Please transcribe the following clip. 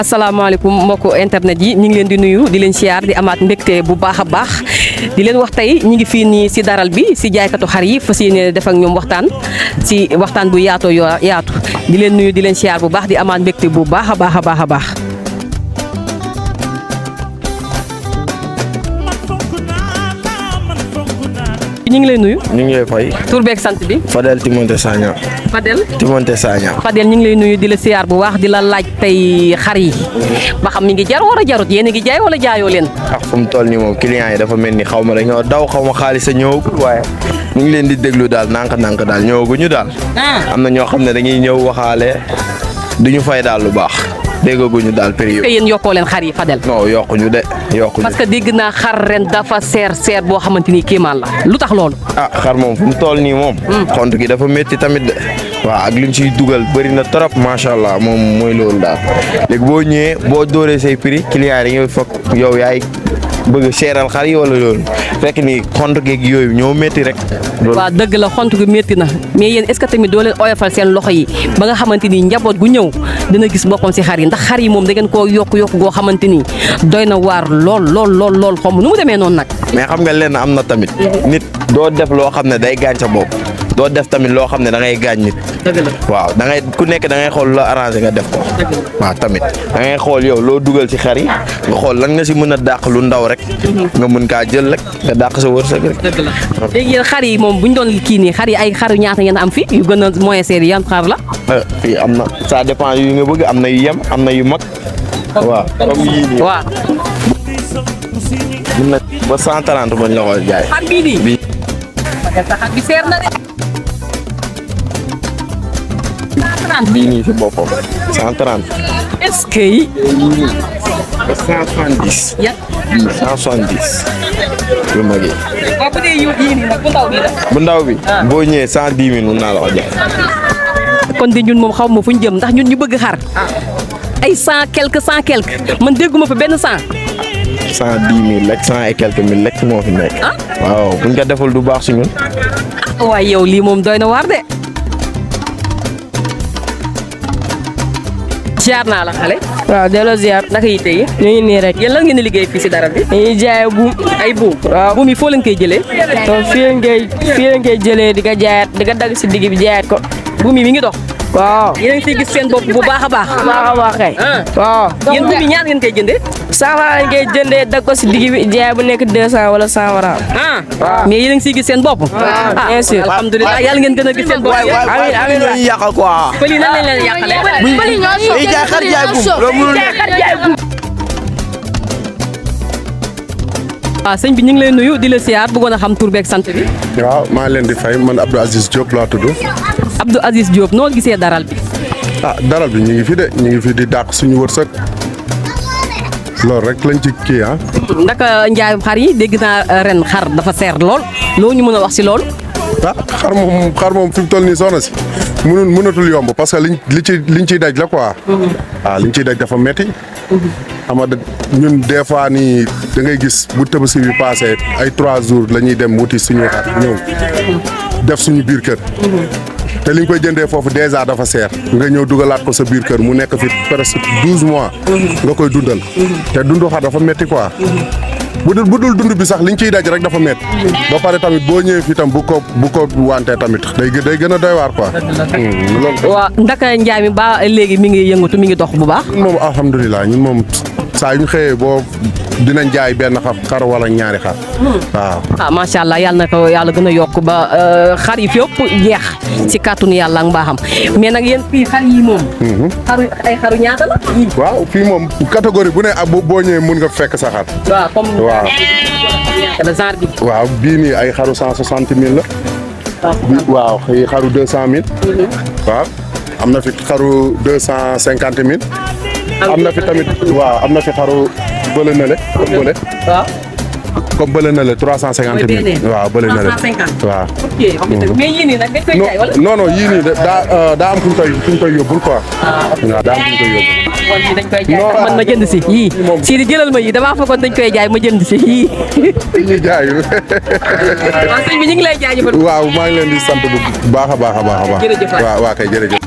asalaamaaleykum mbokku internet yi ñu ngi leen di nuyu di leen siyaar di amaat mbégte bu baax a baax di leen wax tey ñu ngi fii nii si daral bi si jaaykatu xar yi fas yéene def ak ñoom waxtaan si waxtaan bu yaatoo yaatu di leen nuyu di leen siyaar bu baax di amaat mbégte bu baax a baax a baax a baax. ñu ngi lay nuyu. ñu ngi lay fay. tur beeg sant bi. Fadel Timonte Sagna. Timonte Sagna. Fadel ñu ngi lay nuyu di la siyaar bu baax di la laaj tey xar yi ba xam mi ngi jar wala jarut yéen a ngi jaay wala jaayoo leen. fu mu toll nii moom client yi dafa mel ni xaw ma dañoo daw xaw ma xaalis a ñëwagul waaye ñu ngi leen di déglu daal nànk-nànk daal ñëwaguñu daal. am na ñoo xam ne dañuy ñëw waxaale duñu fay daal lu baax. déggaguñu daal prix te yéen yokkoo leen xar yi Fadel. non yokkuñu de yokkuñu. parce que dégg naa xar ren dafa seer boo xamante ni kéemaan la lu tax loolu. xar moom fu mu toll nii moom. xont gi dafa métti tamit de. waaw ak liñ ciy dugal bëri na trop macha allah moom mooy loolu daal léegi boo ñëwee boo dóoree say prix client yi dañuy fokk yow yaay bëgg seeral xar yi wala loolu fekk ni xont geeg yooyu ñoo métti rek. waaw dëgg la xont gi métti na mais yéen est-ce que tamit doo leen oyofal seen loxo yi ba nga xamante ni njaboot gu ñëw dina gis boppam si xar yi ndax xar yi moom da ngeen koo yokk goo xamante ni doy na waar lool xom nu mu demee noonu nag. mais xam nga lenn am na tamit. nit doo def loo xam ne day gaañ sa bopp. doo def tamit loo xam ne da ngay gaañ nit. dëgg la waaw da ngay ku nekk da ngay xool la arrangé nga def ko. waaw tamit da ngay xool yow loo dugal ci xar yi nga xool lan nga si mën a dàq lu ndaw rek. nga mën kaa jël rek nga dàq sa wërsëg rek. dëgg la léegi yéen xar yi moom bu ñu doon kii nii xar yi ay xaru ñaata ngeen am fi yu gën a moyen seer yan xar la. fii am na ça dépend yu nga bëgg am na yu yem am na yu mag. waaw comme yii nii. waaw. mën na ba 130 bañ la ko jaay. xar bii nii. bii. xar bi seer na de. bii nii si boppam 130. est-ce que yi. 170. yan. bii 170. yu mag yi. waaw bu dee yii nii nag bu ndaw bi la. bu ndaw bi. boo ñëwee 110 000 mun naa la ko jaay. kon de ñun moom xaw ma fu ñu jëm ndax ñun ñu bëgg xar. ay 100 quelque man dégguma fa benn 100. 110 000 rek 100 et quelques mille rek moo fi nekk. waaw buñ ko deful du baax si ñun. waaye yow lii moom doy na waar de. ziar naa la xale. waaw delloo ziar. naka yi tey. ñu ngi nii rek. yéen lan ngeen di liggéey fii si dara bi. dañuy jaay buum. ay buum. waaw buum yi foo leen koy jëlee. donc fii lañ koy jëlee di ko jaayaat di ko dagg si digg bi jaayaat ko. buum yi mi ngi dox. waaw. yéen a ngi siy gis seen bopp bu baax a baax. baax a baax kay. waaw. yéen buum yi ñaar ngeen koy jëndee. 100 francs lañ koy jëndee dagg ko si digg bi jaay bu nekk 200 wala 100 francs. waaw mais yéen a ngi siy gis seen bopp. bien sûr. alhamdulilah yàlla ngeen gën a gis seen bopp. amiin amiin ñoo ñu yàqal quoi. pël yi nan lañ leen yàqalee. day jaay xar jaay buum loolu mënul nekk. waaw sëñ bi ñu ngi lay nuyu di la siyaar bëggoon a xam tur beeg sant bi. waaw maa leen di fay man Abdou Aziz Diop laa tudd. Abdou Aziz Diop noo gisee daral bi. daral bi ñu ngi fi de ñu ngi fi di dàq suñu wërsëg loolu rek lañ ci kii ndaka njaayum xar yi dégg naa ren xar dafa seer lool loo ñu mën a wax si loolu. xar moom fi mu toll nii soxna si mënatul yomb parce que liñ ciy daj la quoi. waaw liñ ciy daj dafa metti xam nga ñun des fois nii da ngay gis bu Tabaski bi passé ay 3 jours la ñuy dem wuti suñu xar ñëw def suñu biir kër. te li nga koy jëndee foofu déjà dafa seer nga ñëw dugalaat ko sa biir kër mu nekk fi presque 12 mois. nga koy dundal. te dundu xar dafa metti quoi. bu dul dund bi sax liñ ciy daj rek dafa metti ba pare tamit boo ñëwee fii tam bu ko wantee tamit day gën a doy waar quoi. loolu. waaw ndaka njaay mi ba léegi mi ngi yëngatu mi ngi dox bu baax. moom alhamdulilah ñun moom saa yu ñu xëyee boo dinañ jaay benn xar wala ñaari xar. waaw. macha allah yàlla na ko yàlla gën a yokk ba xar yi fépp jeex si kàttanu yàlla ak mbaaxam mais nag yéen fii xar yi moom. xaru ñaata la. waaw fii moom catégorie bu ne boo ñëwee mun nga fekk sa xar. waaw comme. waaw. genre bi. waaw bii nii ay xaru 160 000 la. waaw ay xaru 200 000. waaw am na fi xaru 250 000. am na fi tamit waaw am na fi xaru bële na le comme bële. waaw. comme bële na le 350 000. waaw bële na le 350. waaw. ok mais yii nii nag dañ koy jaay wala. non yii nii daa am fu ñu koy yóbbul quoi. waaw daa am fu ñu koy yóbbul. kon yii dañ koy jaay man ma jënd si yii. si di jëlal ma yii damaa fekkoon dañ koy jaay ma jënd si yii. ñuy jaay. waaw sëñ bi ñu ngi lay jaajëfal. waaw maa ngi leen di sant bu baax a baax a baax. jërëjëf waaw kay jërëjëf.